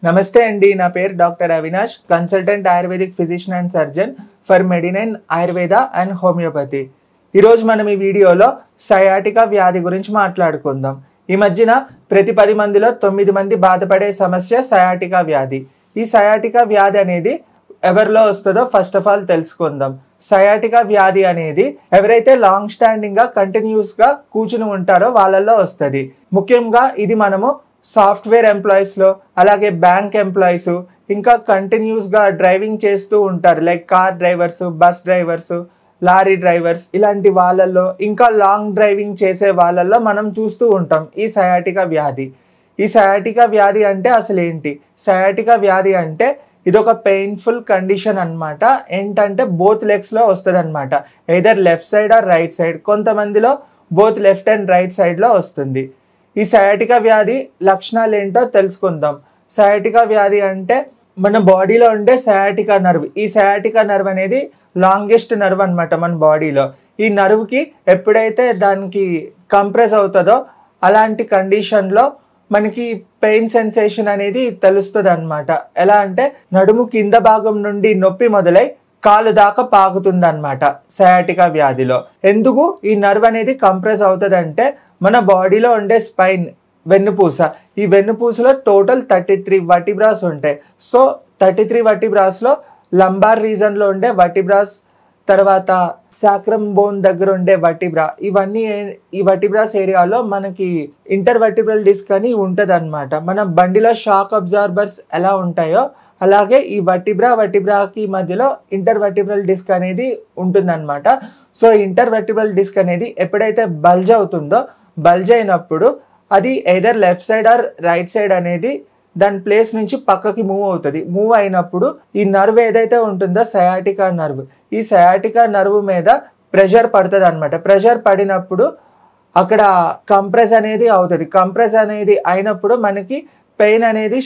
నమస్తే అండి, నా పేరు doctor Avinash, consultant ayurvedic physician and surgeon for Medinine Ayurveda and homeopathy. ఈరోజు మనం ఈ వీడియోలో సయాటికా వ్యాధి గురించి మాట్లాడుకుందాం. ఈ మధ్యన ప్రతి 10 మందిలో 9 మంది బాధపడే సమస్య సయాటికా వ్యాధి. ఈ సయాటికా వ్యాధి అనేది ఎవరిలో వస్తుందో ఫస్ట్ ఆఫ్ ఆల్ తెలుసుకుందాం. సయాటికా వ్యాధి అనేది ఎవరైతే లాంగ్ స్టాండింగ్ గా కంటిన్యూస్ గా కూర్చుని ఉంటారో వాళ్ళల్లో వస్తుంది. ముఖ్యంగా ఇది మనము సాఫ్ట్వేర్ ఎంప్లాయీస్ లో, అలాగే బ్యాంక్ ఎంప్లాయీస్, ఇంకా కంటిన్యూస్ గా డ్రైవింగ్ చేస్తూ ఉంటారు, like car drivers, bus drivers, lorry drivers, ఇలాంటి వాళ్ళల్లో, ఇంకా లాంగ్ డ్రైవింగ్ చేసే వాళ్ళల్లో మనం చూస్తూ ఉంటాం ఈ సయాటికా వ్యాధి. ఈ సయాటికా వ్యాధి అంటే అసలు ఏంటి? సయాటికా వ్యాధి అంటే ఇదొక పెయిన్ఫుల్ కండిషన్ అన్నమాట. ఏంటంటే బోత్ లెగ్స్ లో వస్తుంది అనమాట, either left side or right side. కొంతమందిలో both left and right side లో వస్తుంది. ఈ సయాటికా వ్యాధి లక్షణాలు ఏంటో తెలుసుకుందాం. సయాటికా వ్యాధి అంటే మన బాడీలో ఉండే సయాటికా నర్వ్. ఈ సయాటికా నర్వ్ అనేది లాంగెస్ట్ నర్వ్ అనమాట మన బాడీలో. ఈ నర్వ్కి ఎప్పుడైతే దానికి కంప్రెస్ అవుతుందో అలాంటి కండిషన్లో మనకి పెయిన్ సెన్సేషన్ అనేది తెలుస్తుంది అనమాట. ఎలా అంటే నడుము కింద భాగం నుండి నొప్పి మొదలై కాలు దాకా పాకుతుంది అనమాట సయాటికా వ్యాధిలో. ఎందుకు ఈ నర్వ్ అనేది కంప్రెస్ అవుతుంది అంటే మన బాడీలో ఉండే స్పైన్, వెన్నుపూస, ఈ వెన్నుపూసలో టోటల్ 33 వర్టిబ్రాస్ ఉంటాయి. సో 33 వర్టిబ్రాస్లో లంబార్ రీజన్లో ఉండే వర్టిబ్రాస్, తర్వాత సాక్రమ్ బోన్ దగ్గర ఉండే వర్టిబ్రా, ఇవన్నీ ఈ వర్టిబ్రాస్ ఏరియాలో మనకి ఇంటర్ వర్టిబ్రల్ డిస్క్ అని ఉంటుంది అనమాట. మన బండిలో షాక్ అబ్జార్బర్స్ ఎలా ఉంటాయో అలాగే ఈ వర్టిబ్రాకి మధ్యలో ఇంటర్ వర్టిబ్రల్ డిస్క్ అనేది ఉంటుందన్నమాట. సో ఇంటర్ వర్టిబ్రల్ డిస్క్ అనేది ఎప్పుడైతే బల్జ్ అవుతుందో, బల్జ్ అయినప్పుడు అది either left side or right side అనేది దాని ప్లేస్ నుంచి పక్కకి మూవ్ అవుతుంది. మూవ్ అయినప్పుడు ఈ నర్వ్ ఏదైతే ఉంటుందో సయాటికా నర్వ్, ఈ సయాటికా నర్వ్ మీద ప్రెషర్ పడుతుంది అనమాట. ప్రెషర్ పడినప్పుడు అక్కడ కంప్రెస్ అనేది అవుతుంది. కంప్రెస్ అనేది అయినప్పుడు మనకి పెయిన్ అనేది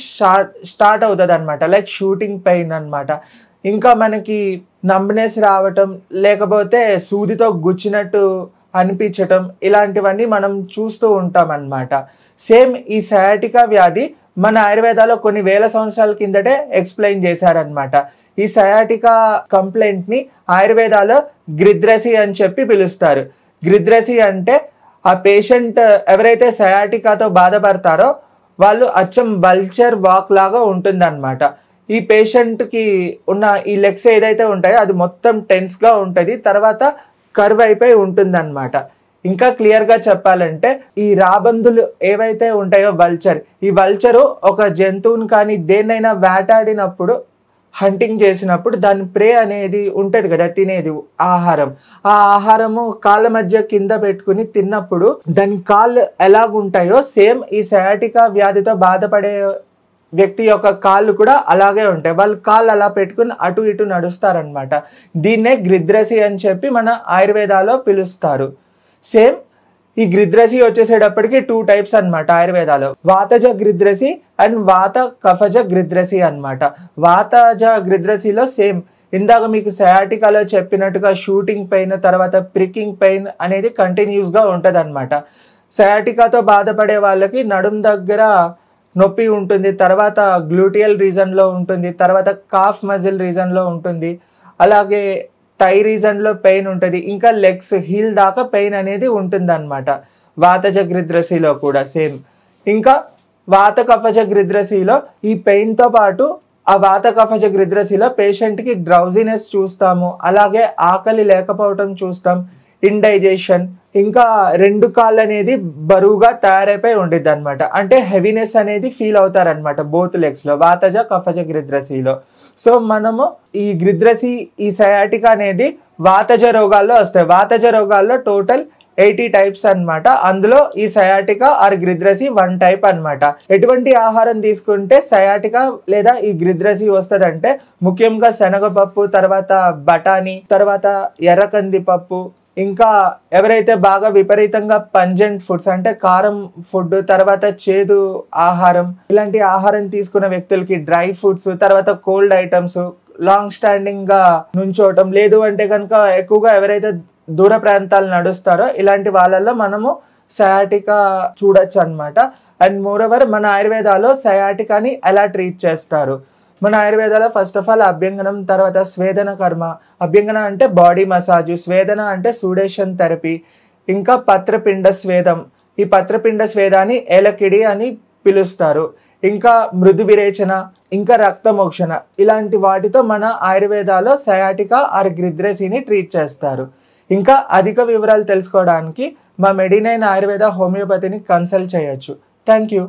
స్టార్ట్ అవుతుంది అనమాట, లైక్ షూటింగ్ పెయిన్ అనమాట. ఇంకా మనకి నంబ్నెస్ రావటం, లేకపోతే సూదితో గుచ్చినట్టు అనిపించటం, ఇలాంటివన్నీ మనం చూస్తూ ఉంటాం అన్నమాట. సేమ్ ఈ సయాటికా వ్యాధి మన ఆయుర్వేదాలో కొన్ని వేల సంవత్సరాల కిందటే ఎక్స్ప్లెయిన్ చేశారనమాట. ఈ సయాటికా కంప్లైంట్ ని ఆయుర్వేదాలో గ్రిద్రసి అని చెప్పి పిలుస్తారు. గ్రిద్రసి అంటే ఆ పేషెంట్ ఎవరైతే సయాటికాతో బాధపడతారో వాళ్ళు అచ్చం వల్చర్ వాక్ లాగా ఉంటుందన్నమాట. ఈ పేషెంట్కి ఉన్న ఈ లెగ్స్ ఏదైతే ఉంటాయో అది మొత్తం టెన్స్గా ఉంటుంది, తర్వాత కర్వ్ అయిపోయి ఉంటుందన్నమాట. ఇంకా క్లియర్గా చెప్పాలంటే ఈ రాబందులు ఏవైతే ఉంటాయో వల్చర్, ఈ వల్చరు ఒక జంతువుని కానీ దేన్నైనా వేటాడినప్పుడు, హంటింగ్ చేసినప్పుడు దాని ప్రే అనేది ఉంటుంది కదా, తినేది ఆహారం, ఆ ఆహారము కాళ్ళ మధ్య కింద పెట్టుకుని తిన్నప్పుడు దాని కాళ్ళు ఎలాగుంటాయో సేమ్ ఈ సయాటికా వ్యాధితో బాధపడే వ్యక్తి యొక్క కాళ్ళు కూడా అలాగే ఉంటాయి. వాళ్ళు కాళ్ళు అలా పెట్టుకుని అటు ఇటు నడుస్తారనమాట. దీన్నే గ్రిద్రసి అని చెప్పి మన ఆయుర్వేదాలో పిలుస్తారు. సేమ్ ఈ గ్రిద్రసి వచ్చేసేటప్పటికి 2 టైప్స్ అనమాట ఆయుర్వేదాలో, వాతజ గ్రిద్రసి అండ్ వాత కఫజ గ్రిద్రసి అనమాట. వాతజ గ్రిద్రసిలో సేమ్ ఇందాక మీకు సయాటికాలో చెప్పినట్టుగా షూటింగ్ పెయిన్, తర్వాత ప్రికింగ్ పెయిన్ అనేది కంటిన్యూస్గా ఉంటుంది అనమాట. సయాటికాతో బాధపడే వాళ్ళకి నడుం దగ్గర నొప్పి ఉంటుంది, తర్వాత గ్లూటియల్ రీజన్లో ఉంటుంది, తర్వాత కాఫ్ మజిల్ రీజన్లో ఉంటుంది, అలాగే థై రీజన్లో పెయిన్ ఉంటుంది, ఇంకా లెగ్స్ హీల్ దాకా పెయిన్ అనేది ఉంటుంది అనమాట వాతజ గ్రిద్రసిలో కూడా సేమ్. ఇంకా వాత కఫజ గ్రిద్రసిలో ఈ పెయిన్తో పాటు ఆ వాత కఫజ గ్రిద్రసిలో పేషెంట్కి డ్రౌజినెస్ చూస్తాము, అలాగే ఆకలి లేకపోవటం చూస్తాం, ఇండైజెషన్, ఇంకా 2 కాళ్ళు అనేది బరువుగా తయారైపోయి ఉండిద్ది అనమాట. అంటే హెవీనెస్ అనేది ఫీల్ అవుతారనమాట బోత్ లెగ్స్ లో వాతజ కఫజ గ్రిద్రసిలో. సో మనము ఈ గ్రిద్రసి, ఈ సయాటికా అనేది వాతజ రోగాల్లో వస్తాయి. వాతజ రోగాల్లో టోటల్ 80 టైప్స్ అనమాట. అందులో ఈ సయాటికా ఆర్ గ్రిద్రసి 1 టైప్ అనమాట. ఎటువంటి ఆహారం తీసుకుంటే సయాటికా లేదా ఈ గ్రిద్రసి వస్తుందంటే ముఖ్యంగా శనగపప్పు, తర్వాత బఠానీ, తర్వాత ఎర్రకంది పప్పు, ఇంకా ఎవరైతే బాగా విపరీతంగా పంజెంట్ ఫుడ్స్ అంటే కారం ఫుడ్, తర్వాత చేదు ఆహారం, ఇలాంటి ఆహారం తీసుకున్న వ్యక్తులకి డ్రై ఫుడ్స్, తర్వాత కోల్డ్ ఐటమ్స్, లాంగ్ స్టాండింగ్ గా నుంచోవటం, లేదు అంటే కనుక ఎక్కువగా ఎవరైతే దూర ప్రాంతాలు నడుస్తారో ఇలాంటి వాళ్ళల్లో మనము సయాటికా చూడొచ్చు అనమాట. అండ్ మోరోవర్ మన ఆయుర్వేదాలో సయాటికాని ఎలా ట్రీట్ చేస్తారు. మన ఆయుర్వేదాలో ఫస్ట్ ఆఫ్ ఆల్ అభ్యంగనం, తర్వాత స్వేదన కర్మ. అభ్యంగన అంటే బాడీ మసాజ్, స్వేదన అంటే సూడేషన్ థెరపీ, ఇంకా పత్రపిండ స్వేదం. ఈ పత్రపిండ స్వేదాన్ని ఏలకిడి అని పిలుస్తారు. ఇంకా మృదు విరేచన, ఇంకా రక్తమోక్షణ, ఇలాంటి వాటితో మన ఆయుర్వేదాలో సయాటికా ఆర్ గ్రిద్రెసీని ట్రీట్ చేస్తారు. ఇంకా అధిక వివరాలు తెలుసుకోవడానికి మా మెడినైన్ ఆయుర్వేద హోమియోపతిని కన్సల్ట్ చేయొచ్చు. Thank you.